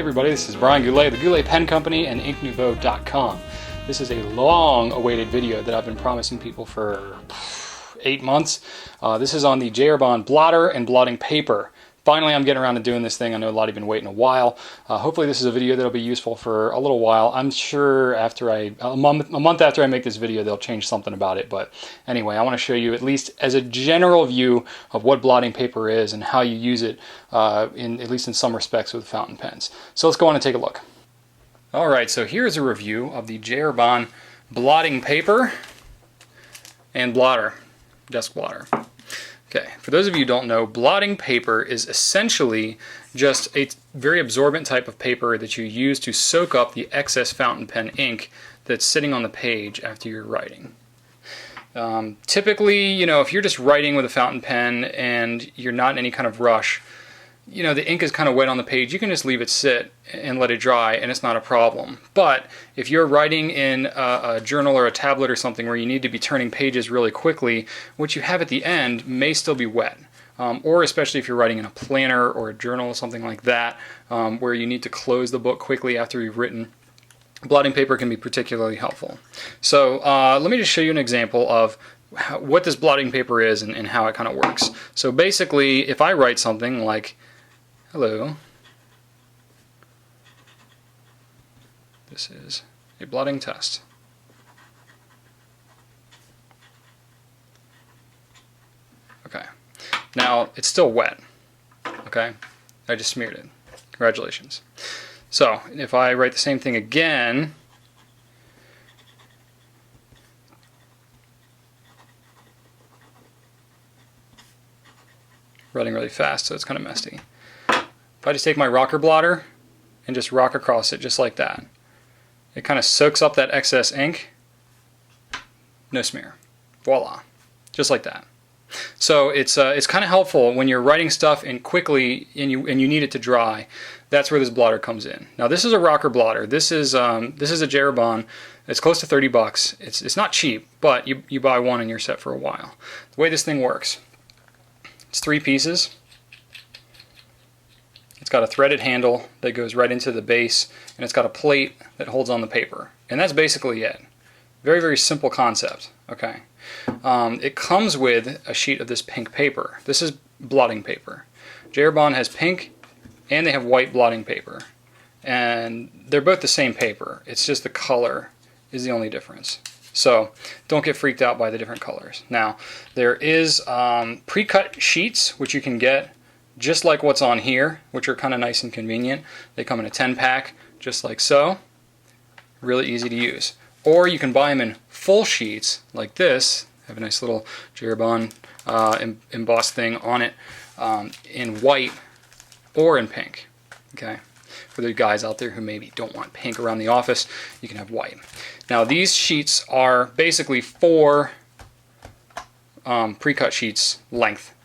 everybody, this is Brian Goulet, the Goulet Pen Company and InkNouveau.com. This is a long-awaited video that I've been promising people for 8 months. This is on the Herbin blotter and blotting paper. Finally, I'm getting around to doing this thing. I know a lot of you have been waiting a while. Hopefully this is a video that'll be useful for a little while. I'm sure after a month after I make this video, they'll change something about it. But anyway, I want to show you at least as a general view of what blotting paper is and how you use it, at least in some respects with fountain pens. So let's go on and take a look. All right, so here's a review of the Herbin blotting paper and blotter, desk blotter. Okay, for those of you who don't know, blotting paper is essentially just a very absorbent type of paper that you use to soak up the excess fountain pen ink that's sitting on the page after you're writing. Typically, if you're just writing with a fountain pen and you're not in any kind of rush, the ink is kind of wet on the page, you can just leave it sit and let it dry and it's not a problem. But if you're writing in a journal or a tablet or something where you need to be turning pages really quickly, what you have at the end may still be wet. Or especially if you're writing in a planner or a journal or something like that, where you need to close the book quickly after you've written, blotting paper can be particularly helpful. So let me just show you an example of what this blotting paper is and how it kind of works. So basically, if I write something like, hello, this is a blotting test. Okay, now it's still wet, okay? I just smeared it. Congratulations. So if I write the same thing again, writing really fast, so it's kind of messy. If I just take my rocker blotter and just rock across it just like that, it kind of soaks up that excess ink. No smear. Voila. Just like that. So it's kind of helpful when you're writing stuff in quickly and you need it to dry. That's where this blotter comes in. Now this is a rocker blotter. This is a Herbin. It's close to 30 bucks. It's not cheap, but you buy one and you're set for a while. The way this thing works, it's 3 pieces. It's got a threaded handle that goes right into the base, and it's got a plate that holds on the paper. And that's basically it. Very, very simple concept. Okay. It comes with a sheet of this pink paper. This is blotting paper. Herbin has pink and they have white blotting paper. And they're both the same paper. It's just the color is the only difference. So don't get freaked out by the different colors. Now, there is pre-cut sheets, which you can get just like what's on here, which are kind of nice and convenient. They come in a 10-pack, just like so. Really easy to use. Or you can buy them in full sheets, like this. Have a nice little Herbin embossed thing on it, in white or in pink. Okay. For the guys out there who maybe don't want pink around the office, you can have white. Now these sheets are basically 4 pre-cut sheets length.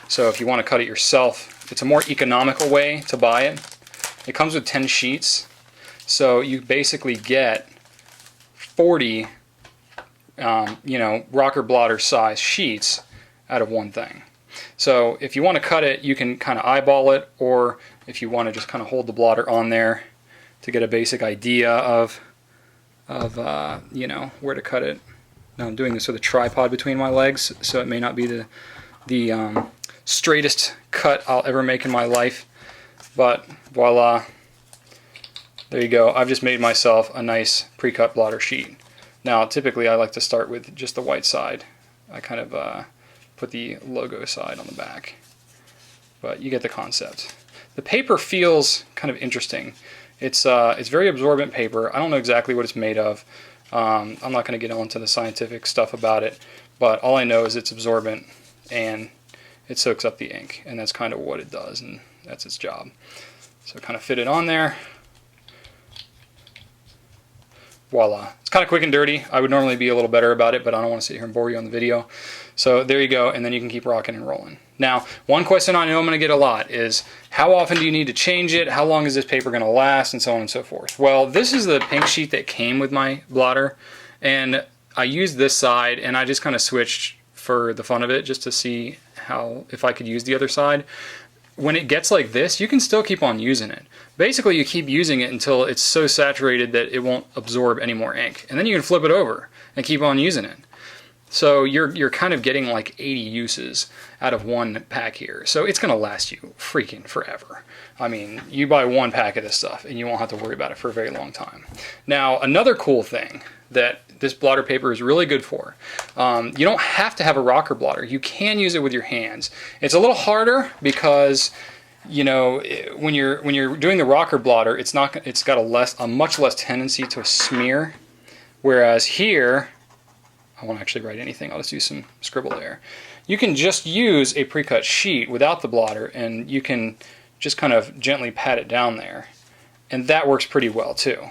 So if you want to cut it yourself, it's a more economical way to buy it. It comes with 10 sheets, so you basically get 40 rocker blotter size sheets out of one thing. So if you want to cut it, you can kind of eyeball it, or if you want to just kind of hold the blotter on there to get a basic idea of where to cut it. Now I'm doing this with a tripod between my legs, so it may not be the straightest cut I'll ever make in my life, but voila, there you go. I've just made myself a nice pre-cut blotter sheet. Now typically I like to start with just the white side. I kind of put the logo side on the back, but you get the concept. The paper feels kind of interesting. It's very absorbent paper. I don't know exactly what it's made of. I'm not going to get into the scientific stuff about it, but all I know is it's absorbent and it soaks up the ink, and that's kind of what it does, and that's its job. So kind of fit it on there. Voila. It's kind of quick and dirty. I would normally be a little better about it, but I don't want to sit here and bore you on the video. So there you go, and then you can keep rocking and rolling. Now, one question I know I'm going to get a lot is, how often do you need to change it? How long is this paper going to last? And so on and so forth. Well, this is the pink sheet that came with my blotter, and I used this side, and I just kind of switched for the fun of it, just to see if I could use the other side. when it gets like this, you can still keep on using it. Basically, you keep using it until it's so saturated that it won't absorb any more ink. And then you can flip it over and keep on using it. So you're kind of getting like 80 uses out of one pack here. So it's going to last you freaking forever. I mean, you buy one pack of this stuff and you won't have to worry about it for a very long time. Now, another cool thing that this blotter paper is really good for, you don't have to have a rocker blotter. You can use it with your hands. It's a little harder because, you know, when you're doing the rocker blotter, it's got a much less tendency to smear. Whereas here, I won't actually write anything, I'll just do some scribble there. You can just use a pre-cut sheet without the blotter, and you can just kind of gently pat it down there. And that works pretty well too.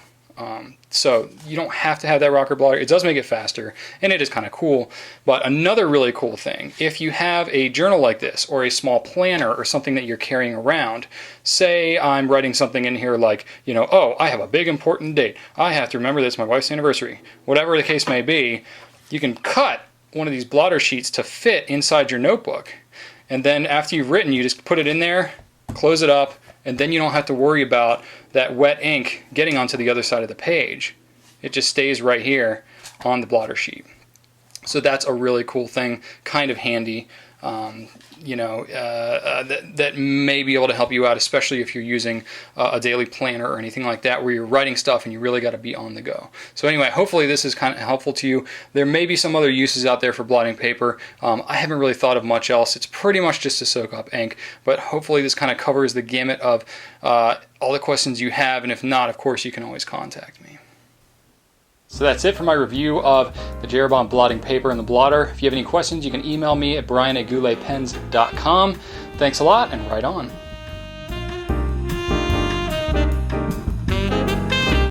So you don't have to have that rocker blotter. It does make it faster, and it is kind of cool. But another really cool thing, if you have a journal like this, or a small planner, or something that you're carrying around, say I'm writing something in here like, you know, oh, I have a big important date. I have to remember that it's my wife's anniversary. Whatever the case may be, you can cut one of these blotter sheets to fit inside your notebook. And then after you've written, you just put it in there, close it up, and then you don't have to worry about that wet ink getting onto the other side of the page. It just stays right here on the blotter sheet. So that's a really cool thing, kind of handy, you know, that may be able to help you out, especially if you're using a daily planner or anything like that where you're writing stuff and you really got to be on the go. So anyway, hopefully this is kind of helpful to you. There may be some other uses out there for blotting paper. I haven't really thought of much else. It's pretty much just to soak up ink, but hopefully this kind of covers the gamut of all the questions you have, and if not, of course, you can always contact me. So that's it for my review of the Jeroboam blotting paper and the blotter. If you have any questions, you can email me at brian@gouletpens.com. Thanks a lot, and write on.